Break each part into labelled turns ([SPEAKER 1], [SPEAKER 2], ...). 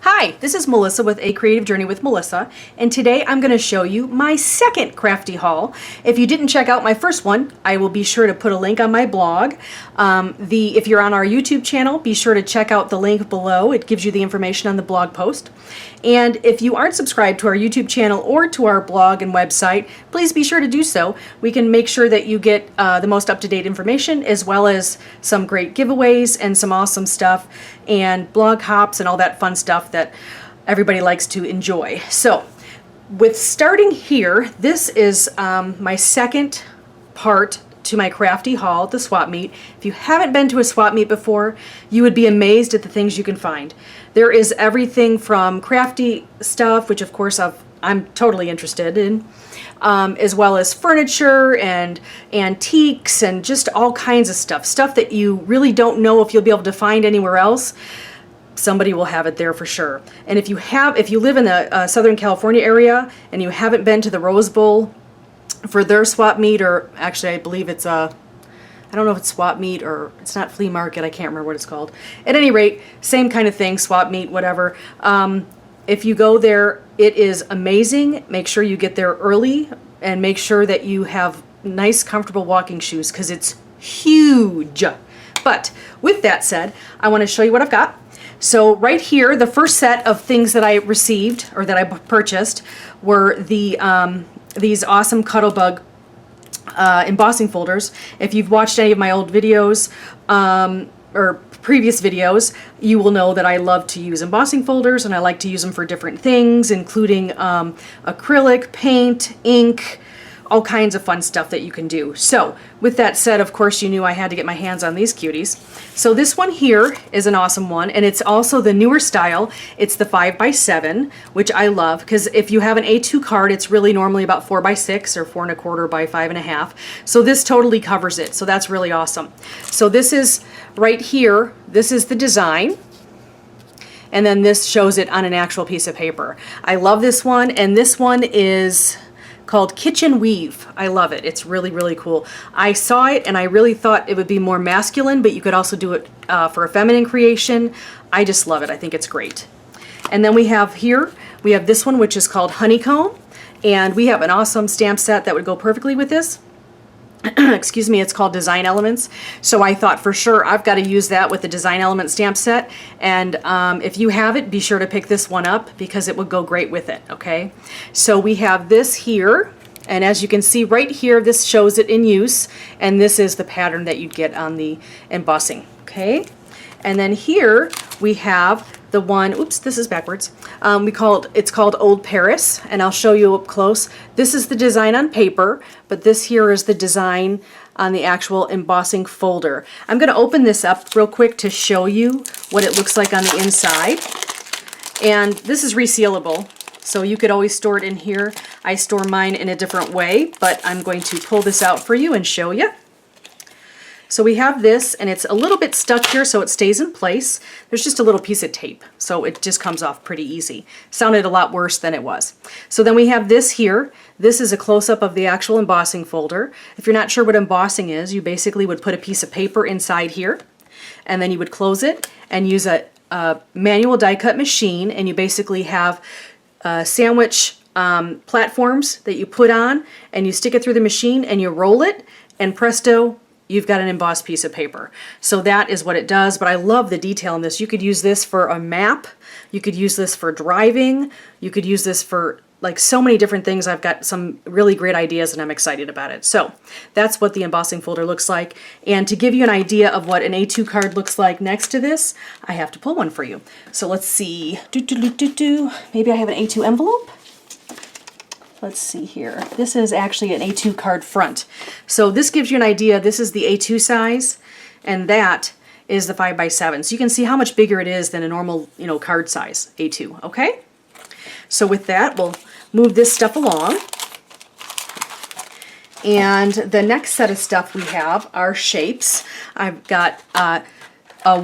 [SPEAKER 1] Hi, this is Melissa with A Creative Journey with Melissa, and today I'm going to show you my second crafty haul. If you didn't check out my first one, I will be sure to put a link on my blog. If you're on our YouTube channel, be sure to check out the link below. It gives you the information on the blog post. And if you aren't subscribed to our YouTube channel or to our blog and website, please be sure to do so. We can make sure that you get the most up-to-date information, as well as some great giveaways and some awesome stuff and blog hops and all that fun stuff that everybody likes to enjoy. So with starting here, this is my second part to my crafty haul at the swap meet. If you haven't been to a swap meet before, you would be amazed at the things you can find. There is everything from crafty stuff, which of course I'm totally interested in, as well as furniture and antiques and just all kinds of stuff that you really don't know if you'll be able to find anywhere else. Somebody will have it there for sure. And if you live in the Southern California area and you haven't been to the Rose Bowl for their swap meet, or actually I believe it's I don't know if it's swap meet or it's not flea market, I can't remember what it's called. At any rate, same kind of thing, swap meet, whatever. If you go there, it is amazing. Make sure you get there early and make sure that you have nice, comfortable walking shoes because it's huge. But with that said, I want to show you what I've got. So right here, the first set of things that I received or that I purchased were these awesome Cuttlebug embossing folders. If you've watched any of my old videos or previous videos, you will know that I love to use embossing folders, and I like to use them for different things, including acrylic, paint, ink, all kinds of fun stuff that you can do. So with that said, of course, you knew I had to get my hands on these cuties. So this one here is an awesome one, and it's also the newer style. It's the 5x7, which I love, because if you have an A2 card, it's really normally about 4x6 or 4 1/4 by 5.5. So this totally covers it. So that's really awesome. So this is right here. This is the design. And then this shows it on an actual piece of paper. I love this one, and this one is called Kitchen Weave. I love it. It's really, really cool. I saw it and I really thought it would be more masculine, but you could also do it for a feminine creation. I just love it. I think it's great. And then we have this one, which is called Honeycomb, and we have an awesome stamp set that would go perfectly with this. Excuse me, it's called Design Elements. So I thought for sure I've got to use that with the Design Element stamp set. And if you have it, be sure to pick this one up because it would go great with it, okay? So we have this here, and as you can see right here, this shows it in use, and this is the pattern that you'd get on the embossing, okay? And then here we have the one, oops, this is backwards. It's called Old Paris, and I'll show you up close. This is the design on paper, but this here is the design on the actual embossing folder. I'm going to open this up real quick to show you what it looks like on the inside. And this is resealable, so you could always store it in here. I store mine in a different way, but I'm going to pull this out for you and show you. So we have this, and it's a little bit stuck here so it stays in place. There's just a little piece of tape, so it just comes off pretty easy. Sounded a lot worse than it was. So then we have this here. This is a close-up of the actual embossing folder. If you're not sure what embossing is, you basically would put a piece of paper inside here, and then you would close it and use a manual die-cut machine, and you basically have sandwich platforms that you put on, and you stick it through the machine, and you roll it, and presto, you've got an embossed piece of paper. So that is what it does, but I love the detail in this. You could use this for a map, you could use this for driving, you could use this for like so many different things. I've got some really great ideas and I'm excited about it. So that's what the embossing folder looks like. And to give you an idea of what an A2 card looks like next to this, I have to pull one for you. So let's see. Maybe I have an A2 envelope? Let's see here. This is actually an A2 card front. So this gives you an idea. This is the A2 size, and that is the 5x7. So you can see how much bigger it is than a normal, card size A2, okay? So with that, we'll move this stuff along. And the next set of stuff we have are shapes. I've got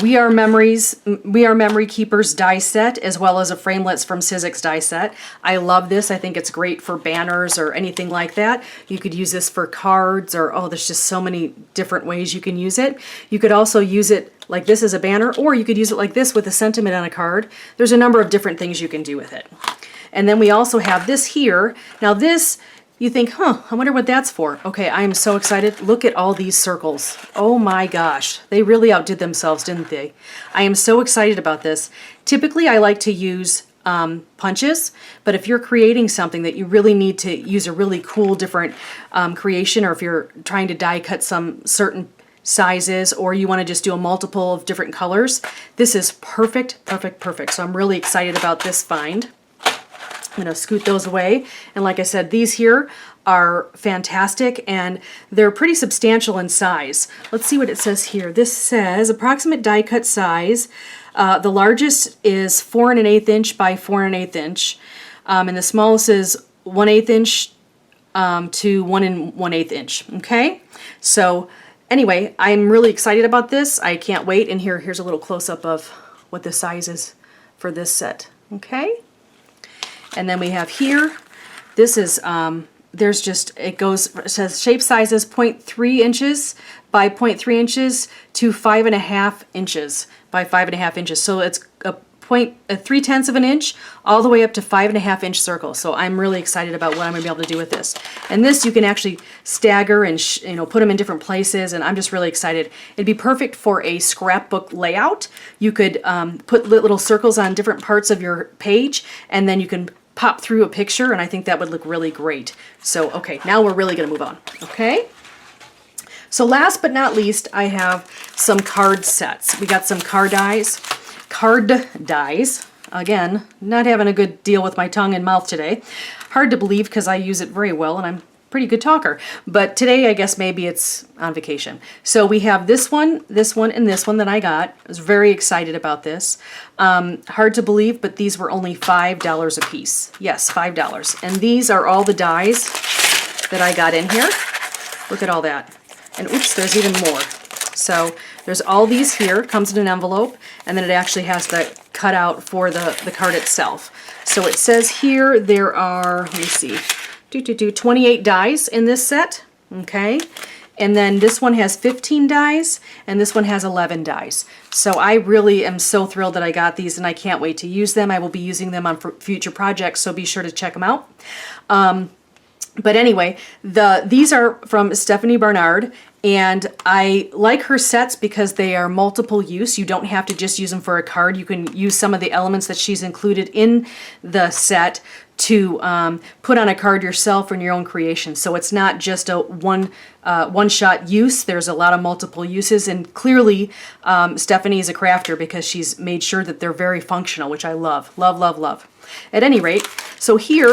[SPEAKER 1] We Are Memory Keepers die set, as well as a Framelits from Sizzix die set. I love this. I think it's great for banners or anything like that. You could use this for cards, or there's just so many different ways you can use it. You could also use it like this as a banner, or you could use it like this with a sentiment on a card. There's a number of different things you can do with it. And then we also have this here. Now this, you think, huh, I wonder what that's for. Okay, I am so excited. Look at all these circles. Oh my gosh, they really outdid themselves, didn't they? I am so excited about this. Typically, I like to use punches, but if you're creating something that you really need to use a really cool different creation, or if you're trying to die cut some certain sizes, or you want to just do a multiple of different colors, this is perfect, perfect, perfect. So I'm really excited about this find. I'm going to scoot those away. And like I said, these here are fantastic and they're pretty substantial in size. Let's see what it says here. This says approximate die cut size. The largest is 4 1/8 inch by 4 1/8 inch. And the smallest is 1/8 inch to 1 1/8 inch. Okay. So anyway, I'm really excited about this. I can't wait. And here's a little close up of what the size is for this set. Okay. And then we have here, this is, there's just, it says shape sizes 0.3 inches by 0.3 inches to 5.5 inches by 5.5 inches. So it's a 3/10 of an inch all the way up to 5.5 inch circle. So I'm really excited about what I'm gonna be able to do with this. And this you can actually stagger and put them in different places, and I'm just really excited. It'd be perfect for a scrapbook layout. You could put little circles on different parts of your page, and then you can pop through a picture, and I think that would look really great. So, okay, now we're really gonna move on, okay? So last but not least, I have some card sets. We got some card dies. Again, not having a good deal with my tongue and mouth today. Hard to believe because I use it very well and I'm a pretty good talker. But today, I guess maybe it's on vacation. So we have this one, and this one that I got. I was very excited about this. Hard to believe, but these were only $5 a piece. Yes, $5. And these are all the dies that I got in here. Look at all that. And oops, there's even more. So there's all these here, comes in an envelope, and then it actually has the cutout for the card itself. So it says here there are, let me see, 28 dies in this set, okay? And then this one has 15 dies, and this one has 11 dies. So I really am so thrilled that I got these, and I can't wait to use them. I will be using them on future projects, so be sure to check them out. But anyway, these are from Stephanie Barnard, and I like her sets because they are multiple use. You don't have to just use them for a card. You can use some of the elements that she's included in the set to put on a card yourself or in your own creation. So it's not just a one-shot use. There's a lot of multiple uses, and clearly Stephanie is a crafter because she's made sure that they're very functional, which I love, love, love, love. At any rate, so here,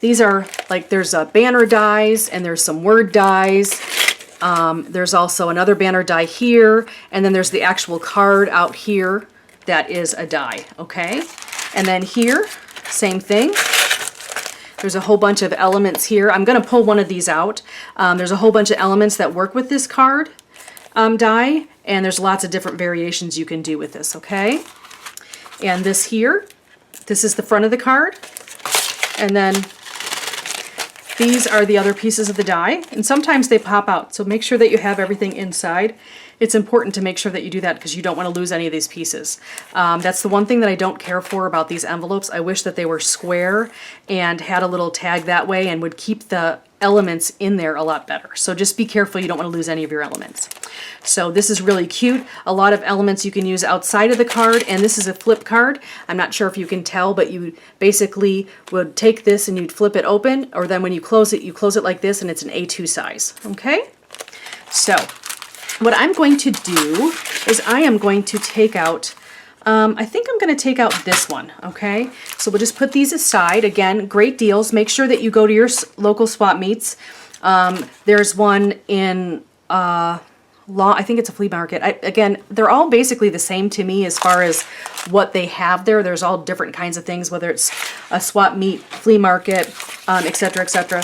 [SPEAKER 1] these are like, there's banner dies and there's some word dies. There's also another banner die here, and then there's the actual card out here that is a die, okay? And then here, same thing. There's a whole bunch of elements here. I'm gonna pull one of these out. There's a whole bunch of elements that work with this card die, and there's lots of different variations you can do with this, okay? And this here, this is the front of the card, and then these are the other pieces of the die, and sometimes they pop out, so make sure that you have everything inside. It's important to make sure that you do that because you don't want to lose any of these pieces. That's the one thing that I don't care for about these envelopes. I wish that they were square and had a little tag that way and would keep the elements in there a lot better. So just be careful, you don't want to lose any of your elements. So this is really cute. A lot of elements you can use outside of the card, and this is a flip card. I'm not sure if you can tell, but you basically would take this and you'd flip it open, or then when you close it like this, and it's an A2 size, okay? So what I'm going to do is I am going to take out, I think I'm going to take out this one, okay? So we'll just put these aside. Again, great deals. Make sure that you go to your local swap meets. There's one in I think it's a flea market. Again, they're all basically the same to me as far as what they have there. There's all different kinds of things, whether it's a swap meet, flea market, etc., etc.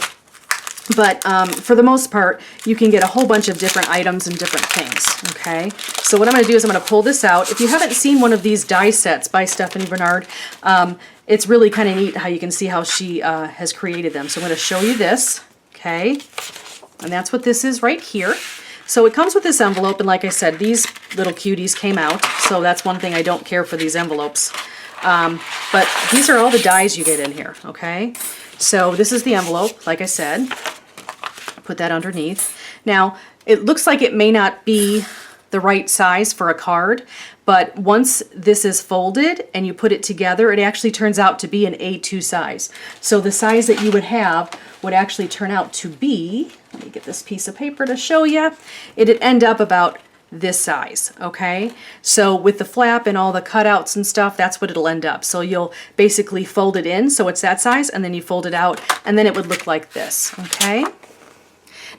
[SPEAKER 1] But for the most part, you can get a whole bunch of different items and different things, okay? So what I'm going to do is I'm going to pull this out. If you haven't seen one of these die sets by Stephanie Barnard, it's really kind of neat how you can see how she has created them. So I'm going to show you this, okay? And that's what this is right here. So it comes with this envelope, and like I said, these little cuties came out, so that's one thing I don't care for these envelopes. But these are all the dies you get in here, okay? So this is the envelope, like I said. Put that underneath. Now, it looks like it may not be the right size for a card, but once this is folded and you put it together, it actually turns out to be an A2 size. So the size that you would have would actually turn out to be, let me get this piece of paper to show you, it'd end up about this size, okay? So with the flap and all the cutouts and stuff, that's what it'll end up. So you'll basically fold it in so it's that size, and then you fold it out, and then it would look like this, okay?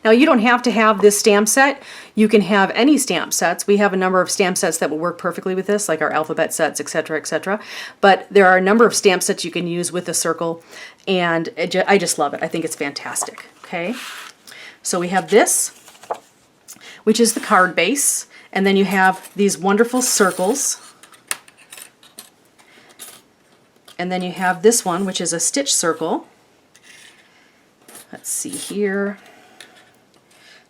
[SPEAKER 1] Now you don't have to have this stamp set. You can have any stamp sets. We have a number of stamp sets that will work perfectly with this, like our alphabet sets, etc., etc. But there are a number of stamp sets you can use with the circle, and I just love it. I think it's fantastic, okay? So we have this, which is the card base, and then you have these wonderful circles. And then you have this one, which is a stitch circle. Let's see here.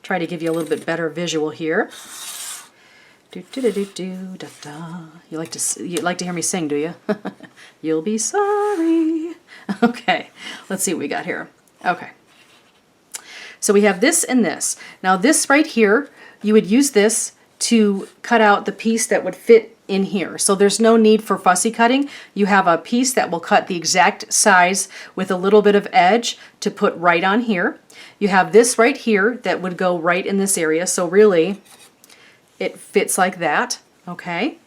[SPEAKER 1] Try to give you a little bit better visual here. Do do do do do da da. You like to hear me sing, do you? You'll be sorry. Okay, let's see what we got here. Okay. So we have this and this. Now this right here, you would use this to cut out the piece that would fit in here. So there's no need for fussy cutting. You have a piece that will cut the exact size with a little bit of edge to put right on here. You have this right here that would go right in this area. So really it fits like that, okay?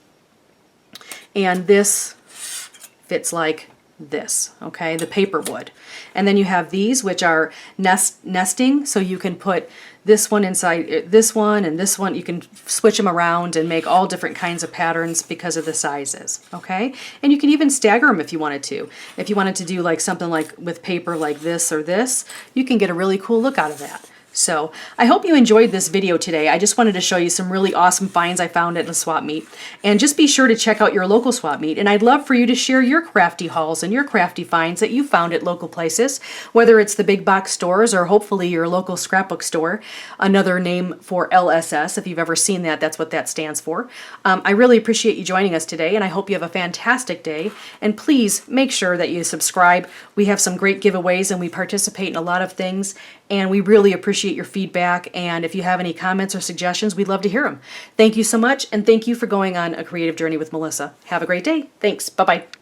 [SPEAKER 1] And this fits like this, okay? The paper would. And then you have these, which are nesting, so you can put this one inside this one and this one. You can switch them around and make all different kinds of patterns because of the sizes, okay? And you can even stagger them if you wanted to. If you wanted to do like something like with paper like this or this, you can get a really cool look out of that. So I hope you enjoyed this video today. I just wanted to show you some really awesome finds I found at the swap meet. And just be sure to check out your local swap meet. And I'd love for you to share your crafty hauls and your crafty finds that you found at local places, whether it's the big box stores or hopefully your local scrapbook store, another name for LSS. If you've ever seen that, that's what that stands for. I really appreciate you joining us today, and I hope you have a fantastic day. And please make sure that you subscribe. We have some great giveaways and we participate in a lot of things, and we really appreciate your feedback, and if you have any comments or suggestions, we'd love to hear them. Thank you so much, and thank you for going on a creative journey with Melissa. Have a great day. Thanks. Bye-bye.